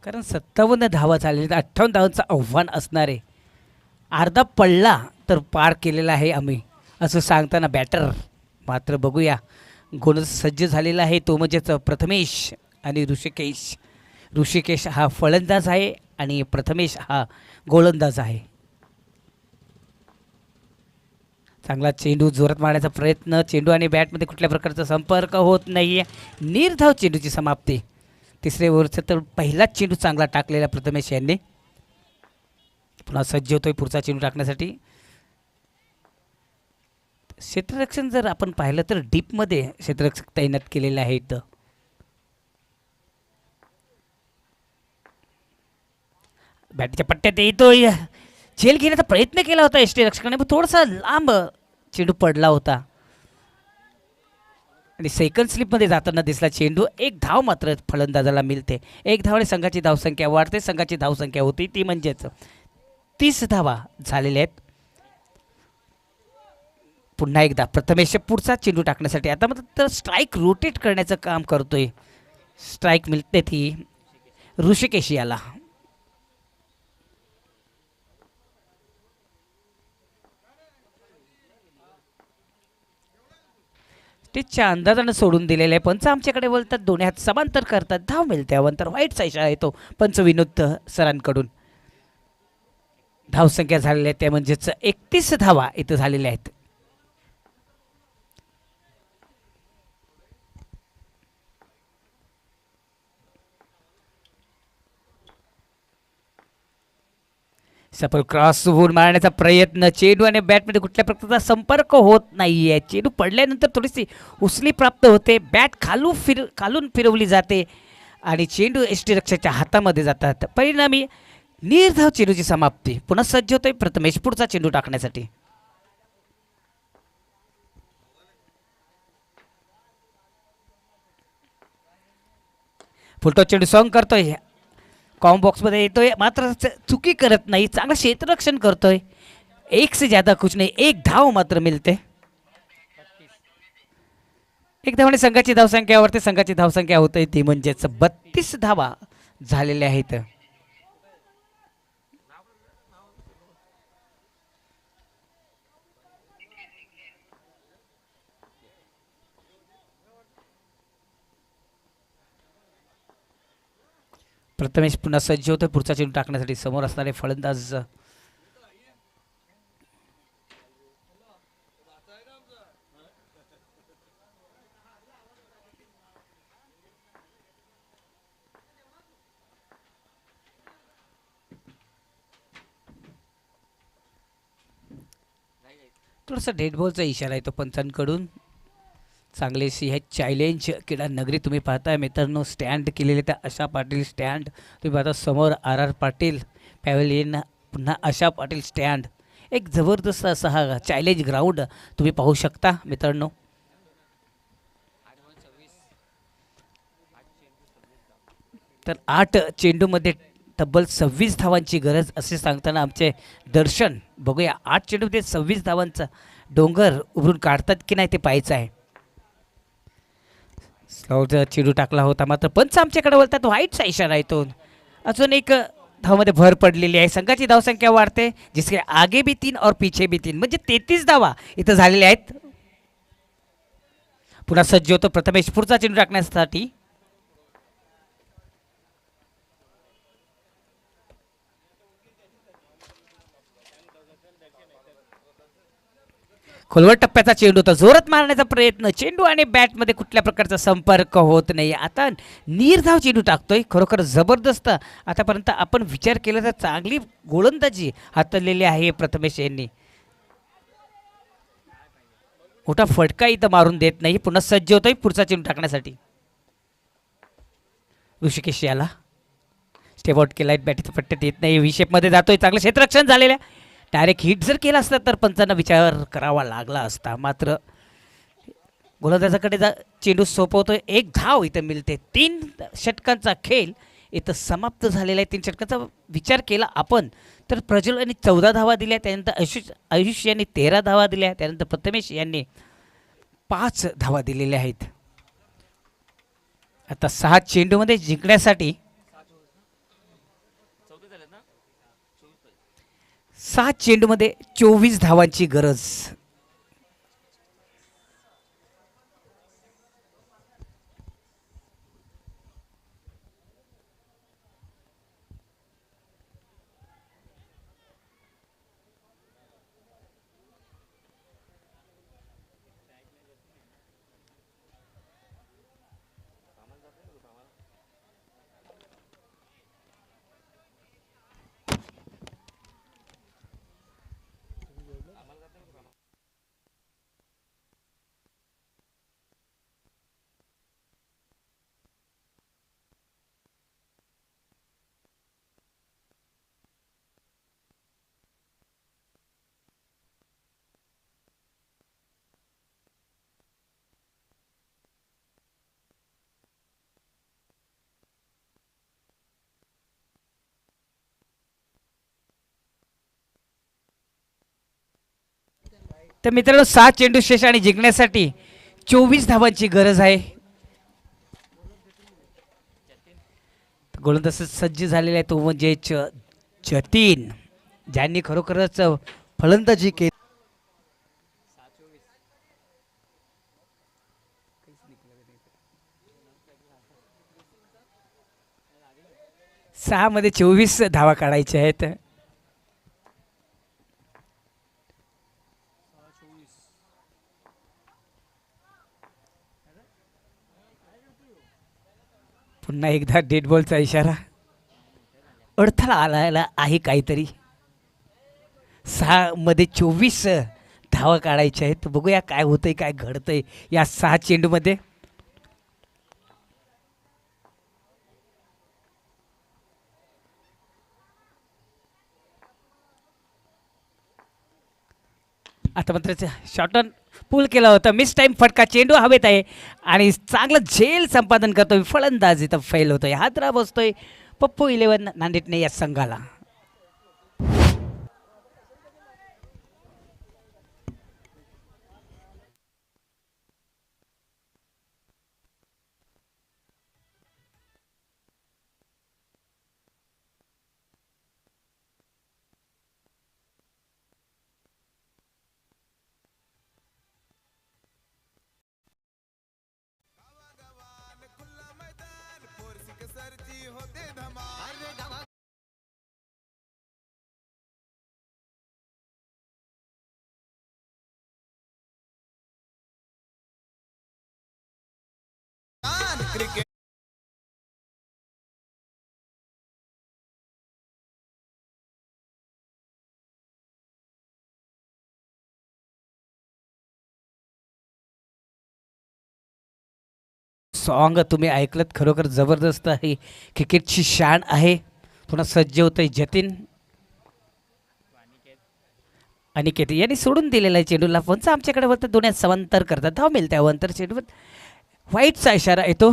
S2: कारण 57 धावा झालेल्या आहेत. 58 धावांचं आव्हान असणार आहे. अर्धा पडला तर पार केलेला आहे आम्ही असं सांगताना बॅटर मात्र बघूया गोल सज्ज झालेला आहे, तो म्हणजेच प्रथमेश आणि ऋषिकेश. ऋषिकेश हा फलंदाज आहे आणि प्रथमेश हा गोलंदाज आहे. चांगला चेंडू जोरात मारण्याचा प्रयत्न, चेंडू आणि बॅटमध्ये कुठल्या प्रकारचा संपर्क होत नाही आहे. निर्धाव चेंडूची समाप्ती. तिसरे ओव्हरचा तर पहिलाच चेंडू चांगला टाकलेला प्रथमेश यांनी. पुन्हा सज्ज होतोय पुढचा चेंडू टाकण्यासाठी. क्षेत्ररक्षण जर आपण पाहिलं तर डीपमध्ये क्षेत्ररक्षक तैनात केलेले आहेत. बॅटच्या पट्ट्यात येतोय, झेल घेण्याचा प्रयत्न केला होता एसटी रक्षकाने, पण थोडासा लांब चेंडू पडला होता आणि सेकंड स्लिपमध्ये जाताना दिसला चेंडू. 1 धाव मात्र फलंदाजाला मिळते. 1 धावाने संघाची धावसंख्या वाढते. संघाची धावसंख्या होती ती म्हणजेच 30 धावा झालेल्या आहेत. पुन्हा एकदा प्रथमेश पुढचा चेंडू टाकण्यासाठी आता मात्र स्ट्राईक रोटेट करण्याचं काम करतोय. स्ट्राईक मिळते ती ऋषिकेश याला. स्टेजच्या अंदाजानं सोडून दिलेलं आहे. पंच आमच्याकडे बोलतात, दोन्ही हात समांतर करतात, धाव मिळते. अवंतर वाईटचा इशारा येतो पंच विनोद सरांकडून. धावसंख्या झालेल्या आहेत त्या म्हणजेच 31 धावा इथं झालेल्या आहेत. सफल क्रॉस होऊन मारण्याचा प्रयत्न, चेंडू आणि बॅटमध्ये कुठल्या प्रकारचा संपर्क होत नाहीये. चेंडू पडल्यानंतर थोडीशी उसली प्राप्त होते, बॅट खालून फिरवली जाते आणि चेंडू एसटी रक्षकाच्या हातामध्ये जातात. परिणामी निर्धाव चेंडूची समाप्ती. पुन्हा सज्ज होतोय प्रथमेश पुढचा चेंडू टाकण्यासाठी. फुलटॉस चेंडू सॉंग करतोय, कॉम बॉक्समध्ये येतोय, मात्र चुकी करत नाही, चांगलं क्षेत्ररक्षण करतोय. 1 से ज्यादा कुछ नाही, 1 धाव मात्र मिळते. 1 धावाने संघाची धावसंख्या वाढते. संघाची धावसंख्या होते ती म्हणजेच 32 धावा झालेल्या आहेत. प्रथमेश पुन्हा सज्ज होतोय पुढचा चेंडू टाकण्यासाठी. समोर असणारे फलंदाज थोडासा डेड बॉलचा इशारा आहे तो पंचांकडून. चांगलीशी हे चॅलेंज क्रीडा नगरी तुम्ही पाहताय मित्रांनो. स्टँड केलेले त्या आशा पाटील स्टँड तुम्ही पाहता समोर RR पाटील पॅव्हलियन, पुन्हा आशा पाटील स्टँड. एक जबरदस्त असा हा चॅलेंज ग्राउंड तुम्ही पाहू शकता मित्रांनो. तर 8 चेंडूमध्ये तब्बल 26 धावांची गरज असे सांगताना आमचे दर्शन. बघूया 8 चेंडूमध्ये 26 धावांचा डोंगर उभरून काढतात की नाही ते पाहायचं आहे. स्लॉट चेंडू टाकला होता मात्र पंच आमच्याकडे बोलतात वाईटचा इशारा आहे तो. अजून एक धावामध्ये भर पडलेली आहे. संघाची धावसंख्या वाढते जिसके आगे भी 3 और पीछे भी 3 म्हणजे 33 धावा इथं झालेल्या आहेत. पुन्हा सज्ज होतो प्रथमेश पुढचा चेंडू टाकण्यासाठी. खोलवर टप्प्याचा चेंडू होता. जोरात मारण्याचा प्रयत्न. चेंडू आणि बॅटमध्ये कुठल्या प्रकारचा संपर्क होत नाही. आता निर्धाव चेंडू टाकतोय. खरोखर जबरदस्त आतापर्यंत आपण विचार केला तर चांगली गोलंदाजी हाताळलेली आहे प्रथमेश यांनी. मोठा फटका इथं मारून देत नाही. पुन्हा सज्ज होतोय पुढचा चेंडू टाकण्यासाठी. ऋषिकेश याला स्टेप आउट केलाय. बॅटीचा पट्ट्यात येत नाही. व्ही शेपमध्ये जातोय. चांगलं क्षेत्ररक्षण झालेलं आहे. डायरेक्ट हिट जर केला असता तर पंचांना विचार करावा लागला असता. मात्र गोलंदाजाकडे चेंडू सोपवतोय. एक धाव इथं मिळते. 3 षटकांचा खेळ इथं समाप्त झालेला आहे. 3 षटकांचा विचार केला आपण तर प्रज्वल यांनी 14 धावा दिल्या. त्यानंतर आयुष यांनी 13 धावा दिल्या. त्यानंतर प्रथमेश यांनी 5 धावा दिलेल्या आहेत. आता 6 चेंडूमध्ये जिंकण्यासाठी 6 चेंडूमध्ये 24 धावांची गरज. तर मित्रांनो 6 चेंडू शेष आणि जिंकण्यासाठी 24 धावांची गरज आहे. गोलंदाज सज्ज झालेला आहे तो म्हणजे जतीन, ज्यांनी खरोखरच फलंदाजी केली. सहा मध्ये 24 धावा काढायचे आहेत. पुन्हा एकदा डेड बॉलचा इशारा. अडथळा आला आहे काहीतरी. 6 मध्ये 24 धावा काढायच्या आहेत. बघूया काय होतंय काय घडतंय या 6 चेंडूमध्ये. आता मात्र शॉर्टन पूल केला होता. मिस टाइम फटका. चेंडू हवेत आहे आणि चांगलं झेल संपादन करतोय. फलंदाज इथं फेल होतोय. हादरा बसतोय पप्पू 11 नांदेडने या संघाला.
S3: क्रिकेट
S2: सॉन्ग तुम्ही ऐकलं खरोखर जबरदस्त आहे. क्रिकेटची शान आहे. पुन्हा सज्ज होतंय जतीन अनिकेत यांनी सोडून दिलेला आहे चेंडूला. पंच आमच्याकडे बोलतात दोन्ही समांतर करतात. धाव मिळते अवंतर चेंडूवर व्हाईटचा इशारा येतो.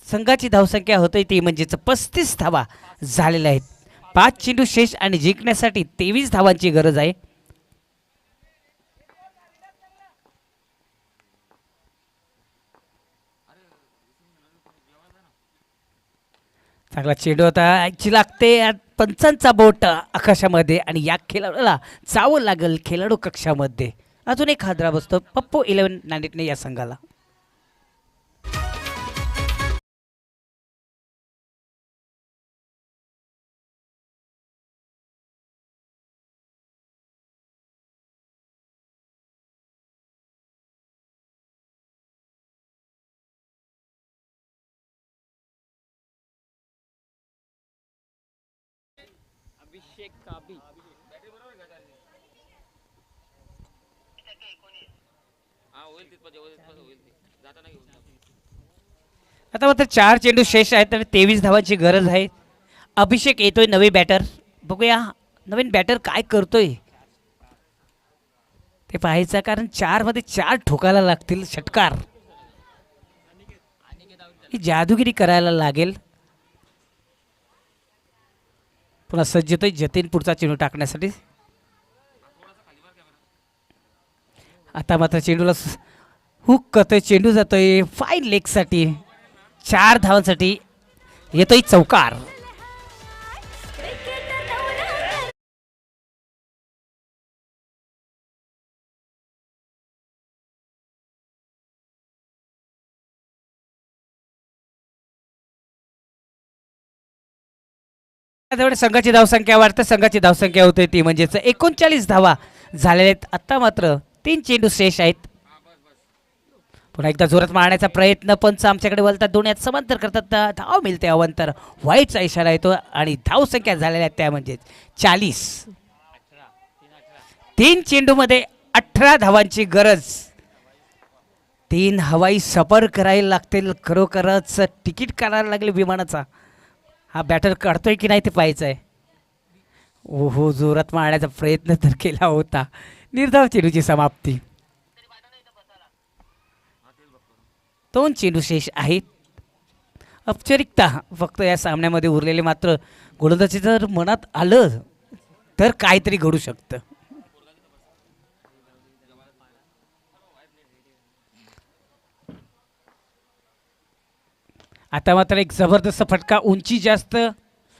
S2: संघाची धावसंख्या होते ती म्हणजेच 35 धावा झालेल्या आहेत. 5 चेंडू शेष आणि जिंकण्यासाठी 23 धावांची गरज आहे. चांगला चेंडू होता. ॲक्ची लागते पंचांचा बोट आकाशामध्ये आणि या खेळाडूला जावं लागेल खेळाडू कक्षामध्ये. अजून एक हादरा बसतो पप्पू 11 नांदेडने या संघाला. आता मात्र 4 चेंडू शेष आहेत आणि 23 धावांची गरज आहे. अभिषेक येतोय नवे बॅटर. बघूया नवीन बॅटर काय करतोय ते पाहायचं, कारण 4 मध्ये 4 ठोकायला लागतील षटकार. ही जादूगिरी करायला लागेल. पुन्हा सज्ज होतोय जतीन पुढचा चेंडू टाकण्यासाठी. आता मात्र चेंडूला हुक करतोय. चेंडू जातोय फाईन लेगसाठी. 4 धावांसाठी येतोय चौकार. तेवढे संघाची धावसंख्या वाढते. संघाची धावसंख्या होते ती म्हणजेच 39 धावा झालेल्या आहेत. आता मात्र 3 चेंडू शेष आहेत. पुन्हा एकदा जोरात मारण्याचा प्रयत्न पंच आमच्याकडे बोलतात दोन्ही समांतर करतात. धाव मिळते अवंतर. व्हाईटचा इशारा येतो आणि धावसंख्या झालेल्या आहेत त्या म्हणजेच 40. 3 चेंडूमध्ये 18 धावांची गरज. 3 हवाई सफर करायला लागतील. खरोखरच तिकीट काढायला लागले विमानाचा. हा बॅटर काढतोय की नाही ते पाहायचं आहे. ओहो जोरात मारण्याचा प्रयत्न तर केला होता. निर्धाव चेंडूची समाप्ती. 2 चेंडू शेष आहेत. औपचारिकता फक्त या सामन्यामध्ये उरलेले. मात्र गोलंदाजी जर मनात आलं तर काहीतरी घडू शकतं. आता मात्र एक जबरदस्त फटका. उंची जास्त,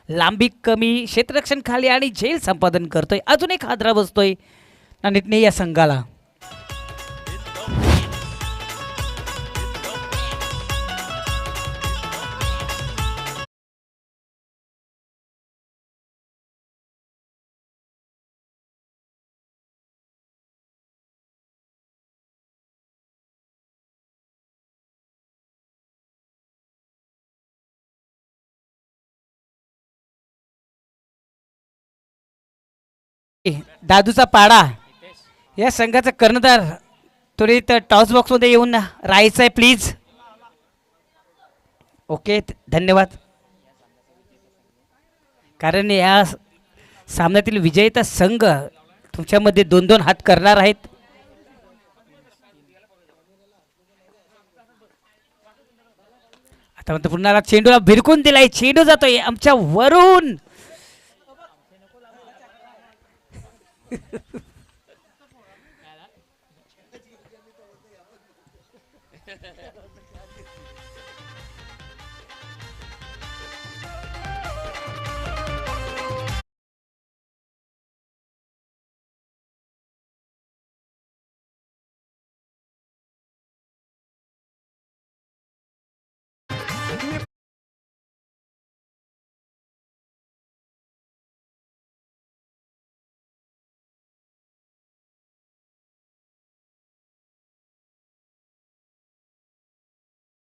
S2: लांबी कमी, क्षेत्ररक्षण खाली आणि झेल संपादन करतोय. अजून एक हादरा बसतोय नाणेटने या संघाला. दादूचा पाडा या संघाचा कर्णधार त्वरित टॉस बॉक्समध्ये येऊन राहायचं आहे प्लीज. ओके धन्यवाद. कारण या सामन्यातील विजयीचा संघ तुमच्यामध्ये 2-2 हात करणार आहेत. आता म्हणतो पुन्हा चेंडूला भिरकून दिलाय. चेंडू जातोय आमच्या वरून.